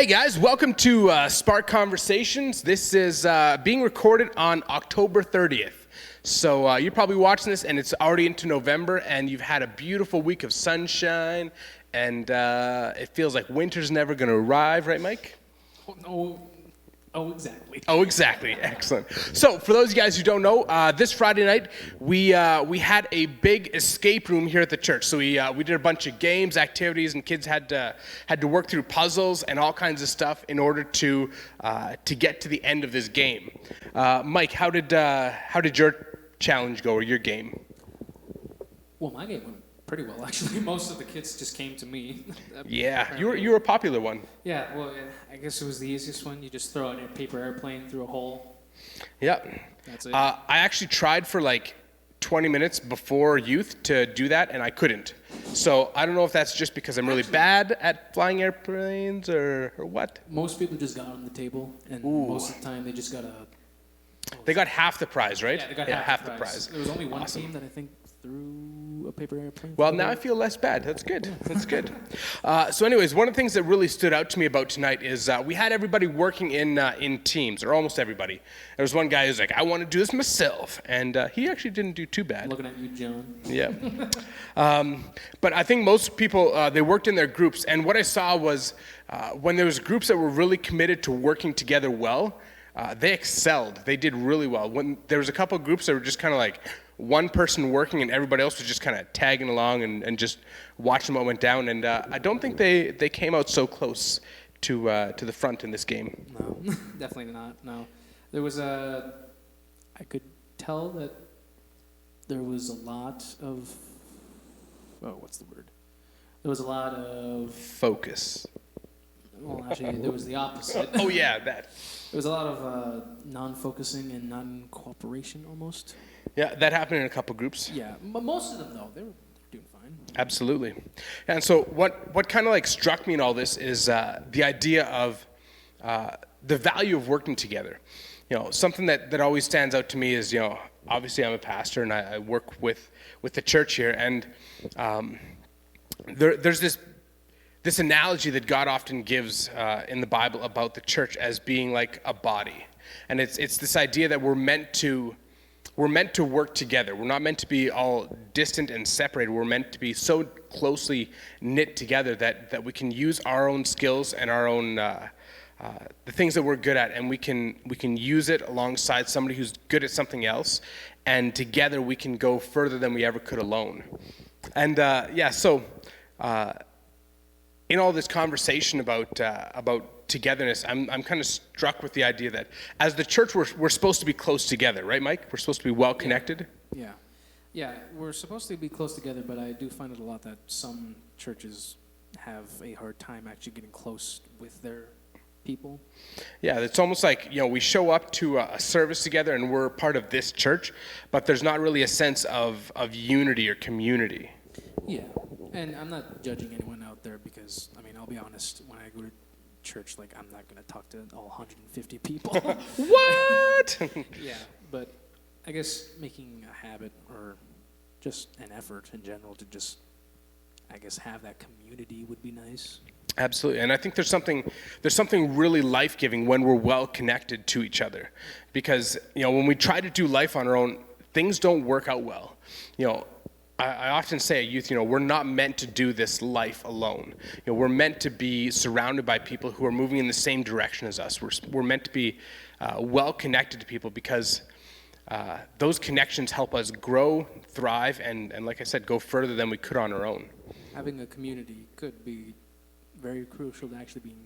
Hey guys, welcome to Spark Conversations. This is being recorded on October 30th. So you're probably watching this and it's already into November and you've had a beautiful week of sunshine and it feels like winter's never going to arrive, right, Mike? Oh, exactly. Oh, exactly. Excellent. So, for those of you guys who don't know, this Friday night we had a big escape room here at the church. So we did a bunch of games, activities, and kids had to work through puzzles and all kinds of stuff in order to get to the end of this game. Mike, how did your challenge go or your game? Well, my game went pretty well, actually. Most of the kids just came to me. Yeah, you were a popular one. Yeah, well, I guess it was the easiest one. You just throw a paper airplane through a hole. Yep. That's it. I actually tried for like 20 minutes before youth to do that, and I couldn't. So I don't know if that's just because I'm really bad at flying airplanes or what. Most people just got on the table, and most of the time they just got They got half the prize, right? Yeah, they got half the prize. There was only one team that I think threw a paper airplane. Well, now I feel less bad. That's good. That's good. So anyways, one of the things that really stood out to me about tonight is we had everybody working in teams, or almost everybody. There was one guy who's like, I want to do this myself. And he actually didn't do too bad. Looking at you, John. Yeah. But I think most people, they worked in their groups. And what I saw was when there was groups that were really committed to working together well, they excelled. They did really well. When there was a couple of groups that were just kind of like one person working and everybody else was just kind of tagging along and just watching what went down. And I don't think they came out so close to the front in this game. No, definitely not. No, there was I could tell that there was a lot of. Oh, what's the word? There was a lot of focus. Well, actually, there was the opposite. Oh yeah, that. There was a lot of non-focusing and non-cooperation almost. Yeah, that happened in a couple groups. Yeah, but most of them, though, they were doing fine. Absolutely. And so what kind of like struck me in all this is the idea of the value of working together. You know, something that always stands out to me is, you know, obviously I'm a pastor and I work with the church here, and there's this analogy that God often gives in the Bible about the church as being like a body. And it's this idea that we're meant to work together. We're not meant to be all distant and separated. We're meant to be so closely knit together that we can use our own skills and our own the things that we're good at, and we can use it alongside somebody who's good at something else, and together we can go further than we ever could alone. And in all this conversation about togetherness, I'm kind of struck with the idea that as the church, we're supposed to be close together, right, Mike? We're supposed to be well connected. Yeah, we're supposed to be close together, but I do find it a lot that some churches have a hard time actually getting close with their people. Yeah, it's almost like, you know, we show up to a service together and we're part of this church, but there's not really a sense of unity or community. Yeah, and I'm not judging anyone out there because, I mean, I'll be honest, when I go to church, like, I'm not going to talk to all 150 people. What? Yeah, but I guess making a habit or just an effort in general to just, I guess, have that community would be nice. Absolutely, and I think there's something really life-giving when we're well connected to each other, because, you know, when we try to do life on our own, things don't work out well. You know, I often say at youth, you know, we're not meant to do this life alone. You know, we're meant to be surrounded by people who are moving in the same direction as us. We're meant to be well connected to people because those connections help us grow, thrive, and like I said, go further than we could on our own. Having a community could be very crucial to actually being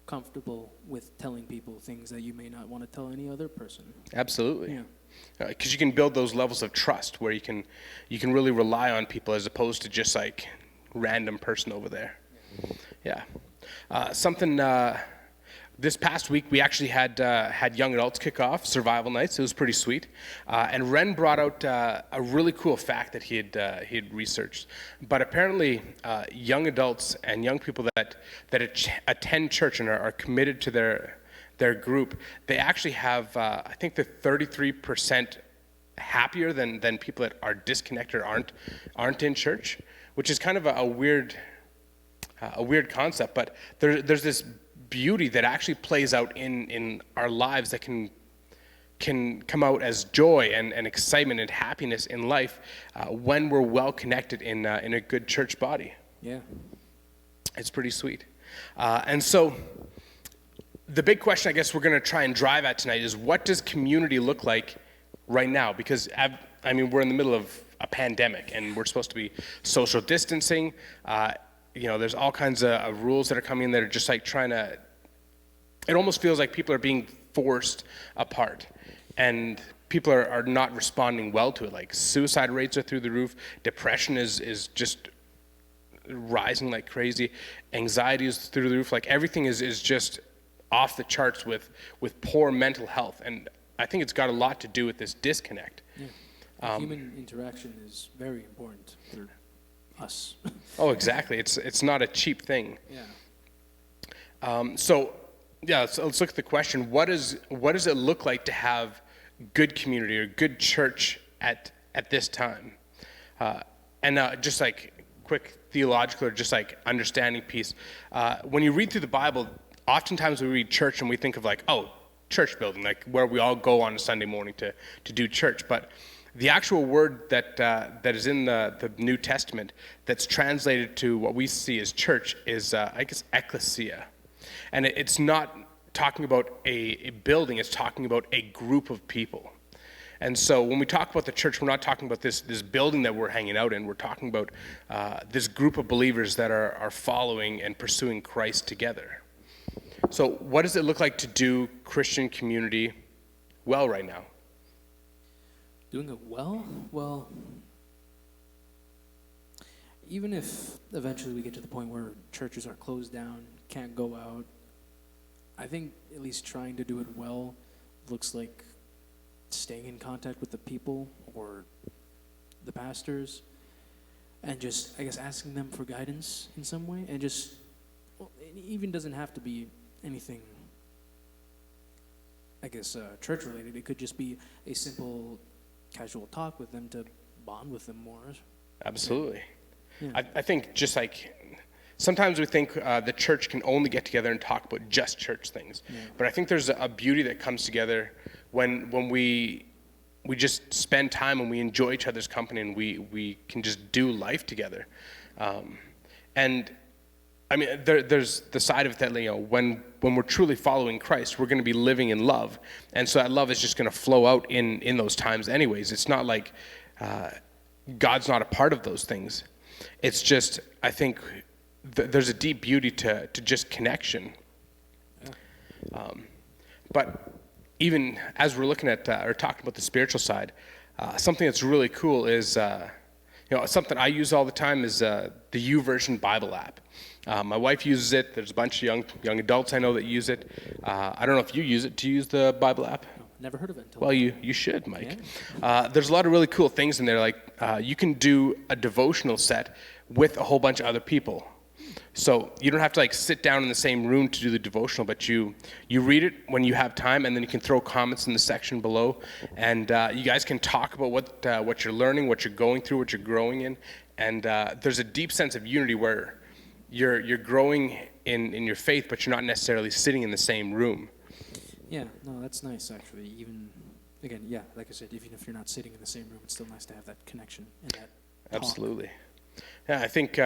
comfortable with telling people things that you may not want to tell any other person. Absolutely. Yeah. Because you can build those levels of trust where you can really rely on people as opposed to just like random person over there. Yeah. This past week we actually had young adults kick off survival nights. It was pretty sweet. And Ren brought out a really cool fact that he had researched. But apparently, young adults and young people that attend church and are committed to their group, they actually have, I think they're 33% happier than people that are disconnected or aren't in church, which is kind of a weird concept. But there's this beauty that actually plays out in our lives that can come out as joy and excitement and happiness in life when we're well connected in a good church body. Yeah. It's pretty sweet. And so the big question I guess we're going to try and drive at tonight is, what does community look like right now? Because, I mean, we're in the middle of a pandemic, and we're supposed to be social distancing. There's all kinds of rules that are coming in that are just like trying to, it almost feels like people are being forced apart. And people are not responding well to it. Like, suicide rates are through the roof. Depression is just rising like crazy. Anxiety is through the roof. Like, everything is just off the charts with poor mental health. And I think it's got a lot to do with this disconnect. Yeah. Human interaction is very important for us. Oh, exactly. It's not a cheap thing. Yeah. So let's look at the question. What does it look like to have good community or good church at this time? Just like quick theological or just like understanding piece. When you read through the Bible, oftentimes we read church and we think of like, oh, church building, like where we all go on a Sunday morning to do church. But the actual word that is in the New Testament that's translated to what we see as church is, I guess, ecclesia. And it's not talking about a building, it's talking about a group of people. And so when we talk about the church, we're not talking about this building that we're hanging out in. We're talking about this group of believers that are following and pursuing Christ together. So what does it look like to do Christian community well right now? Doing it well? Well, even if eventually we get to the point where churches are closed down, can't go out, I think at least trying to do it well looks like staying in contact with the people or the pastors and just, I guess, asking them for guidance in some way. And just, well, it even doesn't have to be anything, I guess, church related. It could just be a simple casual talk with them to bond with them more. Absolutely. Yeah. I think just like sometimes we think the church can only get together and talk about just church things. Yeah. But I think there's a beauty that comes together when we just spend time and we enjoy each other's company and we can just do life together. And I mean, there's the side of it that, when we're truly following Christ, we're going to be living in love. And so that love is just going to flow out in those times anyways. It's not like God's not a part of those things. It's just, I think there's a deep beauty to just connection. But even as we're looking at or talking about the spiritual side, something that's really cool is, something I use all the time is the YouVersion Bible app. My wife uses it. There's a bunch of young adults I know that use it. I don't know if you use it. Do you use the Bible app? No, never heard of it. Well, you should, Mike. Yeah. There's a lot of really cool things in there. Like you can do a devotional set with a whole bunch of other people. So you don't have to sit down in the same room to do the devotional, but you read it when you have time, and then you can throw comments in the section below, and you guys can talk about what you're learning, what you're going through, what you're growing in, and there's a deep sense of unity where you're growing in your faith, but you're not necessarily sitting in the same room. Yeah, no, that's nice actually. Even again, yeah, like I said, even if you're not sitting in the same room, it's still nice to have that connection and that talk. Absolutely. Yeah, I think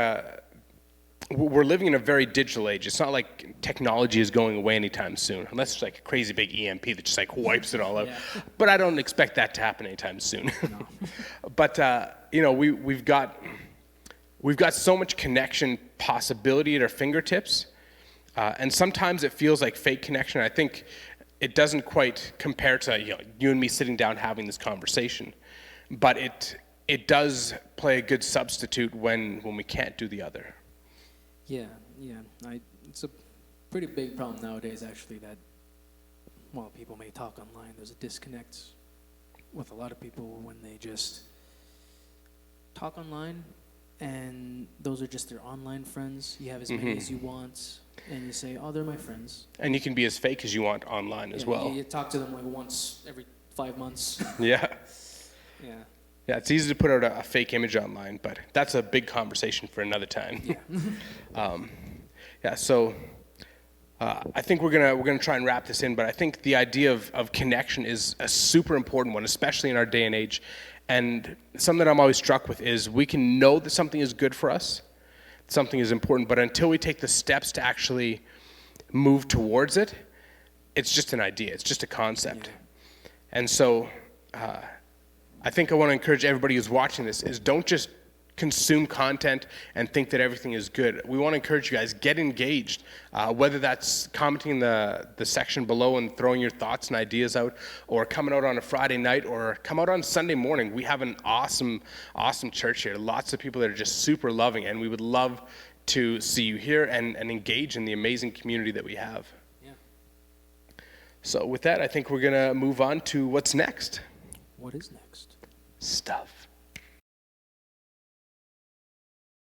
we're living in a very digital age. It's not like technology is going away anytime soon, unless it's like a crazy big EMP that just wipes it all out. Yeah. But I don't expect that to happen anytime soon. No. But we've got so much connection possibility at our fingertips, and sometimes it feels like fake connection. I think it doesn't quite compare to you and me sitting down having this conversation, but it does play a good substitute when we can't do the other. Yeah. It's a pretty big problem nowadays, actually, that while people may talk online, there's a disconnect with a lot of people when they just talk online, and those are just their online friends. You have as many as you want, and you say, oh, they're my friends. And you can be as fake as you want online as well. You talk to them once every 5 months. Yeah. Yeah. Yeah, it's easy to put out a fake image online, but that's a big conversation for another time. Yeah. So I think we're gonna try and wrap this in, but I think the idea of connection is a super important one, especially in our day and age. And something that I'm always struck with is we can know that something is good for us, something is important, but until we take the steps to actually move towards it, it's just an idea, it's just a concept. Yeah. And so I think I want to encourage everybody who's watching this is don't just consume content and think that everything is good. We want to encourage you guys, get engaged, whether that's commenting in the section below and throwing your thoughts and ideas out, or coming out on a Friday night, or come out on Sunday morning. We have an awesome church here. Lots of people that are just super loving, and we would love to see you here and engage in the amazing community that we have. Yeah. So with that, I think we're going to move on to what's next. What is next? Stuff.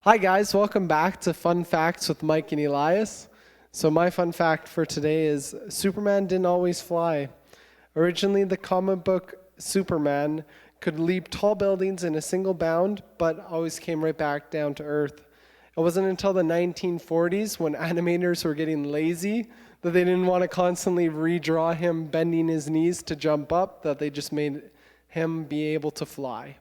Hi guys, welcome back to Fun Facts with Mike and Elias. So my fun fact for today is Superman didn't always fly. Originally, the comic book Superman could leap tall buildings in a single bound, but always came right back down to Earth. It wasn't until the 1940s, when animators were getting lazy, that they didn't want to constantly redraw him bending his knees to jump up, that they just made him be able to fly.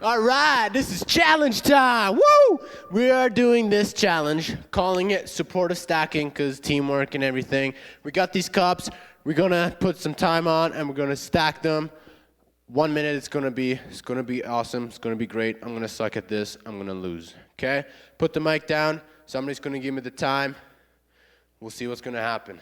All right, this is challenge time. Woo! We are doing this challenge, calling it supportive stacking because teamwork and everything. We got these cups. We're gonna put some time on, and we're gonna stack them. 1 minute. It's gonna be awesome. It's gonna be great. I'm gonna suck at this. I'm gonna lose. Okay? Put the mic down. Somebody's gonna give me the time. We'll see what's gonna happen.